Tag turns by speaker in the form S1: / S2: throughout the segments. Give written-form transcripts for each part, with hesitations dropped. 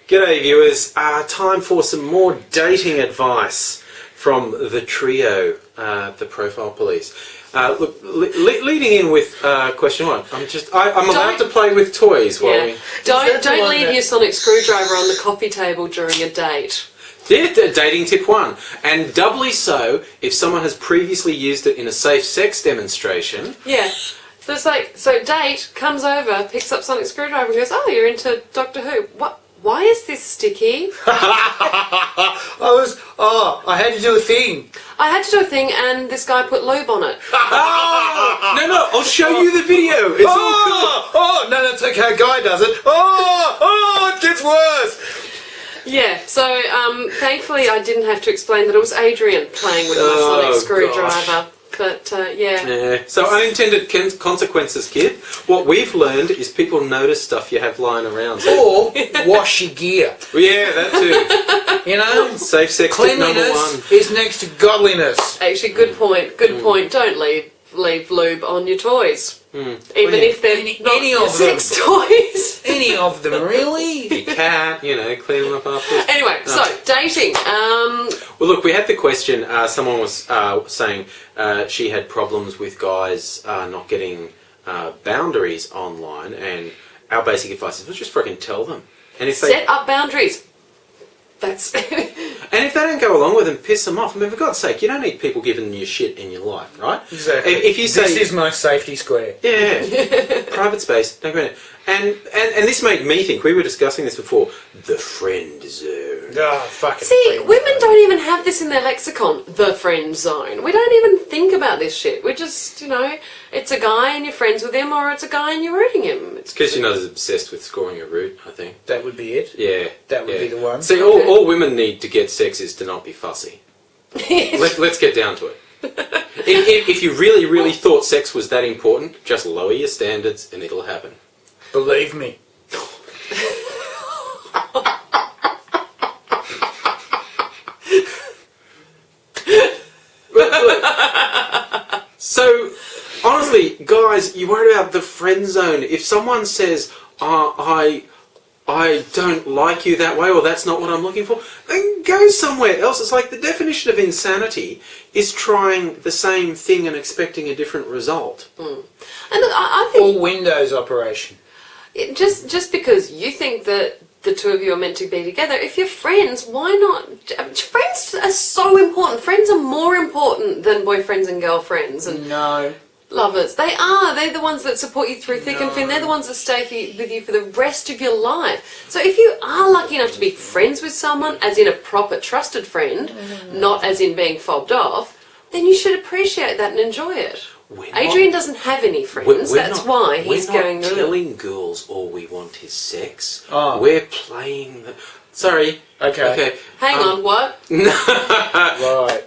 S1: G'day viewers, time for some more dating advice from the trio, the Profile Police. Look, leading in with question one, I'm allowed to play with toys while we...
S2: Don't leave your sonic screwdriver on the coffee table during a date.
S1: Yeah, dating tip one, and doubly so if someone has previously used it in a safe sex demonstration.
S2: Yeah. So it's like, date comes over, picks up sonic screwdriver and goes, oh, you're into Doctor Who. What? Why is this sticky?
S3: I had to do a thing.
S2: I had to do a thing and this guy put lube on it.
S1: No, I'll show you the video. It's all cool.
S3: No, that's okay, a guy does it. It gets worse.
S2: Yeah, so thankfully I didn't have to explain that it was Adrian playing with my sonic screwdriver. Gosh. But, yeah.
S1: So unintended consequences, kid. What we've learned is people notice stuff you have lying around.
S3: Or wash your gear.
S1: Well, yeah, that too.
S3: You know?
S1: Safe sex tip number one.
S3: Cleanliness is next to godliness.
S2: Actually, good point. Good point. Don't leave lube on your toys. Even if they're not
S3: any of
S2: sex
S3: them.
S2: toys.
S3: Any of them, really?
S1: Your cat, clean them up afterwards.
S2: Anyway, so dating.
S1: Well, look, we had the question. Someone was saying she had problems with guys not getting boundaries online, and our basic advice is, well, just freaking tell them. And if
S2: set up boundaries. That's.
S1: And if they don't go along with them, piss them off. I mean, for God's sake, you don't need people giving you shit in your life, right?
S3: Exactly.
S1: If you say,
S3: this is my safety square.
S1: Yeah. Private space. Don't go in it. And this made me think, we were discussing this before, the friend zone.
S3: Fucking
S2: See, women don't even have this in their lexicon, the friend zone. We don't even think about this shit. We just, it's a guy and you're friends with him, or it's a guy and you're rooting him.
S1: It's because you're not as obsessed with scoring a root, I think.
S3: That would be it?
S1: Yeah.
S3: That would be the one.
S1: See, all women need to get sex is to not be fussy. Let's get down to it. If you really, really thought sex was that important, just lower your standards and it'll happen.
S3: Believe me.
S1: So, honestly, guys, you worry about the friend zone. If someone says, I don't like you that way, or that's not what I'm looking for, then go somewhere else. It's like the definition of insanity is trying the same thing and expecting a different result.
S2: And look, I think...
S3: All Windows operation.
S2: Just because you think that the two of you are meant to be together, if you're friends, why not? Friends are so important. Friends are more important than boyfriends and girlfriends and lovers. They are. They're the ones that support you through thick and thin. They're the ones that stay with you for the rest of your life. So if you are lucky enough to be friends with someone, as in a proper trusted friend, not as in being fobbed off, then you should appreciate that and enjoy it. Adrian doesn't have any friends, that's why he's going...
S1: We're not telling girls all we want is sex. We're playing the... Sorry.
S3: Okay.
S2: Hang on, what?
S3: Right.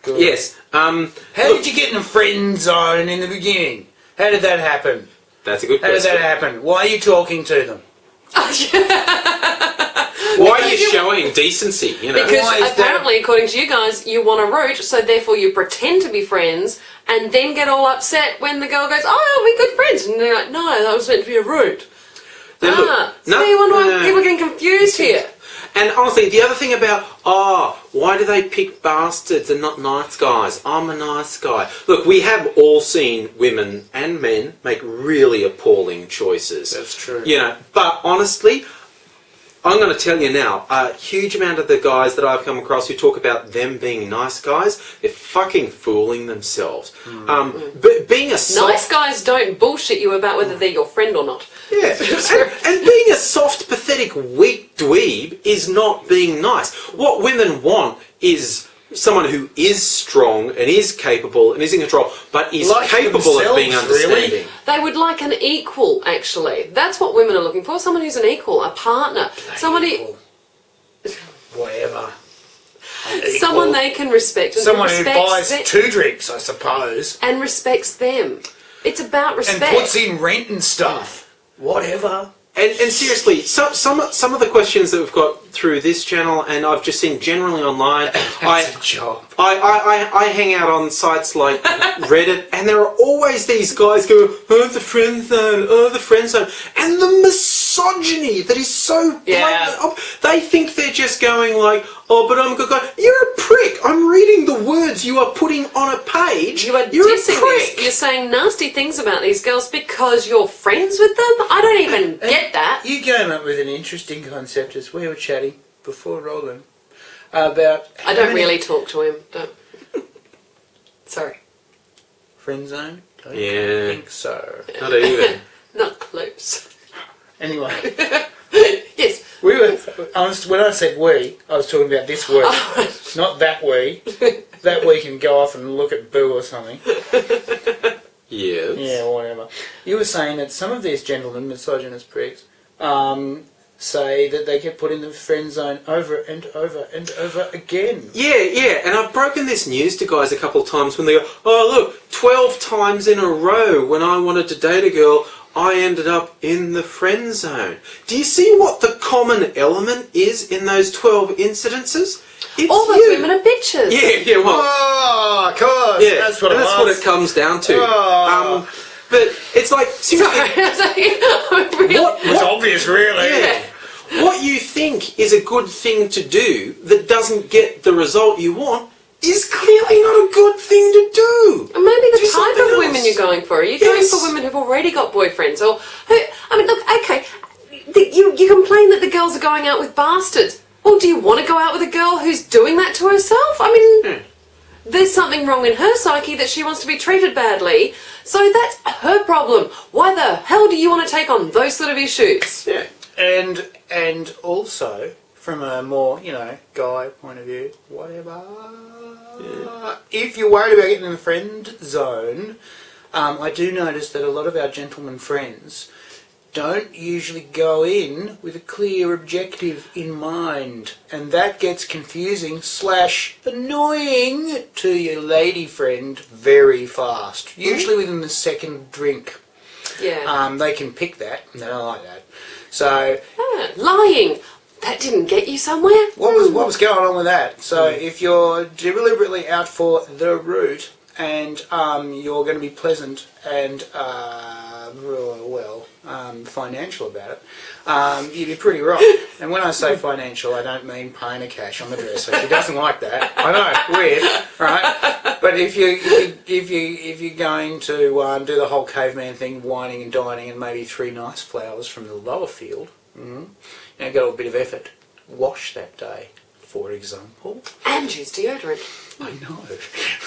S3: Good.
S1: Yes.
S3: How did you get in the friend zone in the beginning? How did that happen?
S1: That's a good
S3: question. How did that happen? Why are you talking to them?
S1: Why are you showing decency?
S2: Because apparently, according to you guys, you want a root, so therefore you pretend to be friends, and then get all upset when the girl goes, "Oh, we're good friends," and they're like, "No, that was meant to be a root." So you wonder why people are getting confused here.
S1: And honestly, the other thing about, why do they pick bastards and not nice guys? I'm a nice guy. Look, we have all seen women and men make really appalling choices.
S3: That's true.
S1: But honestly, I'm going to tell you now, a huge amount of the guys that I've come across who talk about them being nice guys, they're fucking fooling themselves. Being a
S2: nice guys don't bullshit you about whether they're your friend or not.
S1: Yeah, and being a soft, pathetic, weak dweeb is not being nice. What women want is someone who is strong and is capable and is in control, but is capable of being understanding.
S3: Really?
S2: They would like an equal, actually. That's what women are looking for. Someone who's an equal, a partner. Somebody...
S3: Whatever.
S2: Someone they can respect. And
S3: someone who buys 2 drinks, I suppose.
S2: And respects them. It's about respect.
S3: And puts in rent and stuff. Whatever.
S1: And seriously, some of the questions that we've got through this channel, and I've just seen generally online,
S3: That's a job.
S1: I hang out on sites like Reddit, and there are always these guys go, the friend zone, the friend zone, and the misogyny that is so
S2: Yeah.
S1: blatant. They think they're just going like, oh, but I'm a good guy. You're a prick. I'm reading the words you are putting on a page.
S2: You are
S1: You're a
S2: dissing
S1: prick.
S2: this. You're saying nasty things about these girls because you're friends with them? I don't even get that.
S3: You came up with an interesting concept as we were chatting before rolling about...
S2: I don't really talk to him. Don't. Sorry.
S3: Friend zone? Don't
S1: Yeah.
S3: think so.
S1: Not even.
S2: Not close.
S3: Anyway,
S2: Yes.
S3: when I said we, I was talking about this week. Not that we. That we can go off and look at Boo or something.
S1: Yes.
S3: Yeah, whatever. You were saying that some of these gentlemen, misogynist pricks, say that they get put in the friend zone over and over and over again.
S1: Yeah, and I've broken this news to guys a couple of times when they go, oh look, 12 times in a row when I wanted to date a girl, I ended up in the friend zone. Do you see what the common element is in those 12 incidences? It's
S2: All those women are bitches.
S1: Yeah, well,
S3: Oh, of course.
S1: yeah,
S3: That's what
S1: and
S3: it
S1: that's
S3: was.
S1: what it comes down to.
S3: Oh.
S1: But it's like, seriously,
S3: It was obvious, really.
S1: yeah. What you think is a good thing to do that doesn't get the result you want is clearly not a good thing to do.
S2: And maybe the
S1: Do
S2: type
S1: something
S2: of
S1: else.
S2: women you're going for. Are you
S1: Yes.
S2: going for women who've already got boyfriends? Or who, I mean, look, okay, you complain that the girls are going out with bastards. Well, do you want to go out with a girl who's doing that to herself? I mean, there's something wrong in her psyche that she wants to be treated badly. So that's her problem. Why the hell do you want to take on those sort of issues?
S1: Yeah.
S3: And also, from a more, guy point of view, whatever. Yeah. If you're worried about getting in the friend zone, I do notice that a lot of our gentlemen friends don't usually go in with a clear objective in mind, and that gets confusing / annoying to your lady friend very fast, usually within the second drink.
S2: Yeah.
S3: They can pick that, and they don't like that. So
S2: Lying. That didn't get you somewhere.
S3: what was going on with that? So if you're deliberately out for the route and you're going to be pleasant and financial about it, you'd be pretty right. And when I say financial, I don't mean paying her cash on the dresser. She doesn't like that. I know, weird, right? But if you're going to do the whole caveman thing, whining and dining, and maybe 3 nice flowers from the lower field, got a bit of effort. Wash that day, for example.
S2: And use deodorant.
S3: I know,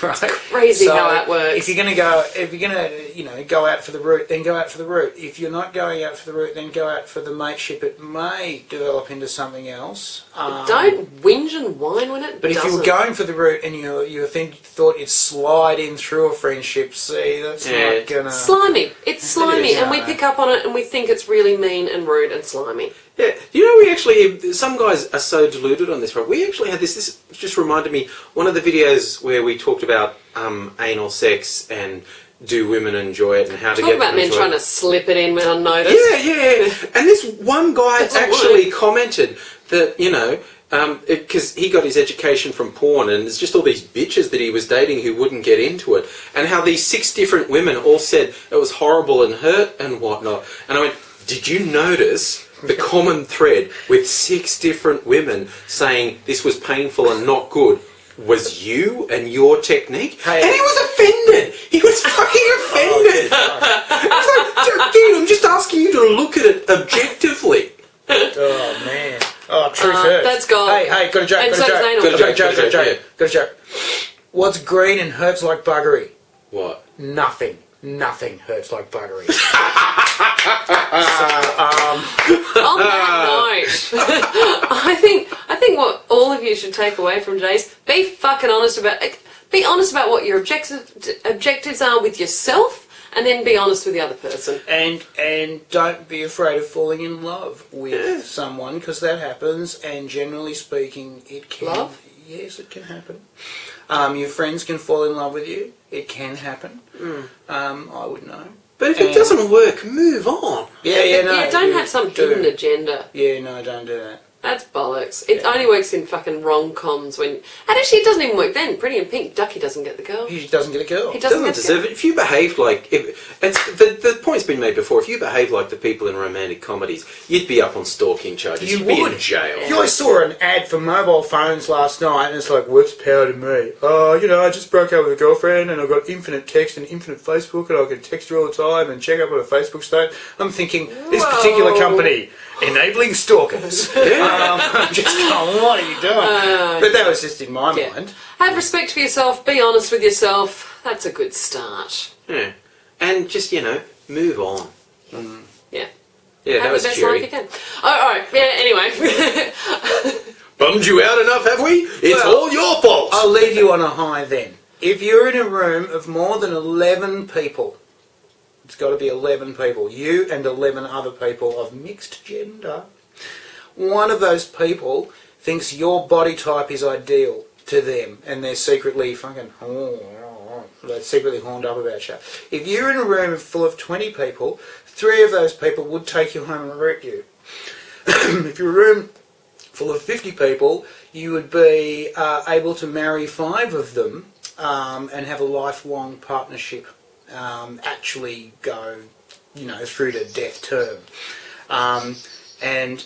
S3: right?
S2: Crazy how that works.
S3: If you're gonna go out for the route, then go out for the route. If you're not going out for the route, then go out for the mateship. It may develop into something else.
S2: Don't whinge and whine when it
S3: But if you were going for the route and you thought you'd slide in through a friendship, see, that's not gonna...
S2: Slimy. It's slimy,
S3: is,
S2: and we
S3: no.
S2: pick up on it and we think it's really mean and rude and slimy.
S1: Yeah, you know, we actually, some guys are so deluded on this front. We actually had this just reminded me, one of the videos where we talked about anal sex and do women enjoy it and how to
S2: Talk
S1: get
S2: about
S1: them
S2: men
S1: enjoy
S2: trying
S1: it.
S2: to slip it in when unnoticed.
S1: Yeah. And this one guy
S2: Doesn't
S1: actually
S2: work.
S1: commented that, because he got his education from porn and there's just all these bitches that he was dating who wouldn't get into it, and how these 6 different women all said it was horrible and hurt and whatnot. And I went, did you notice the common thread with 6 different women saying this was painful and not good was you and your technique?
S3: Hey.
S1: And he was offended. He was fucking offended. It's like, dude, I'm just asking you to look at it objectively.
S3: Oh, man. Oh, truth hurts.
S2: That's gold.
S3: Hey, got a joke,
S2: And
S3: got a
S2: so
S3: joke.
S2: is
S3: Got a
S2: anal.
S3: joke. Got a joke. What's green and hurts like buggery?
S1: What?
S3: Nothing. Nothing hurts like buggery.
S2: On that note, I think what all of you should take away from today is be fucking honest about what your objectives are with yourself, and then be honest with the other person.
S3: And don't be afraid of falling in love with someone, because that happens, and generally speaking, it can.
S2: Love?
S3: Yes, it can happen. Your friends can fall in love with you. It can happen. I would know.
S1: But if it doesn't work, move on.
S3: Yeah, no.
S2: Don't have some hidden agenda.
S3: Yeah, no, don't do that.
S2: That's bollocks. It only works in fucking rom-coms when... And actually, it doesn't even work then. Pretty in Pink, Ducky doesn't get the girl.
S3: He doesn't get a girl.
S2: He doesn't
S1: deserve it. If you behaved like... the point's been made before. If you behaved like the people in romantic comedies, you'd be up on stalking charges. You'd be in jail.
S3: You always saw an ad for mobile phones last night, and it's like, what's power to me? I just broke up with a girlfriend, and I've got infinite text and infinite Facebook, and I can text her all the time and check up on a Facebook state. I'm thinking, this particular company... enabling stalkers. I'm just going, what are you doing? But that was just in my mind.
S2: Have respect for yourself, be honest with yourself. That's a good start.
S1: Yeah. And just, move on.
S2: Yeah.
S1: Yeah,
S2: have
S1: that was
S2: the best
S1: cheery.
S2: life you can. Alright, yeah, anyway.
S1: Bummed you out enough, have we? It's all your fault.
S3: I'll leave you on a high then. If you're in a room of more than 11 people, it's got to be 11 people. You and 11 other people of mixed gender. One of those people thinks your body type is ideal to them, and they're secretly they're secretly horned up about you. If you're in a room full of 20 people, 3 of those people would take you home and wreck you. If you're a room full of 50 people, you would be able to marry 5 of them and have a lifelong partnership. Actually go, through to death term. And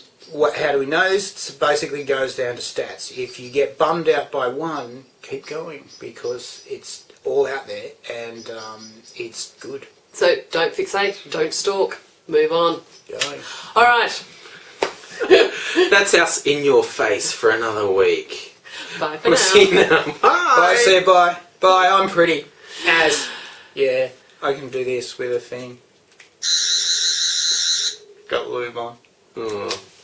S3: how do we know this? It basically goes down to stats. If you get bummed out by one, keep going, because it's all out there and it's good.
S2: So don't fixate, don't stalk, move on.
S3: Going.
S2: Alright.
S3: That's us in your face for another week.
S2: Bye for
S3: We'll
S2: now.
S3: see you now. Bye.
S1: Bye, say bye.
S3: Bye, I'm pretty. Yeah, I can do this with a thing. Got lube on.
S1: Oh.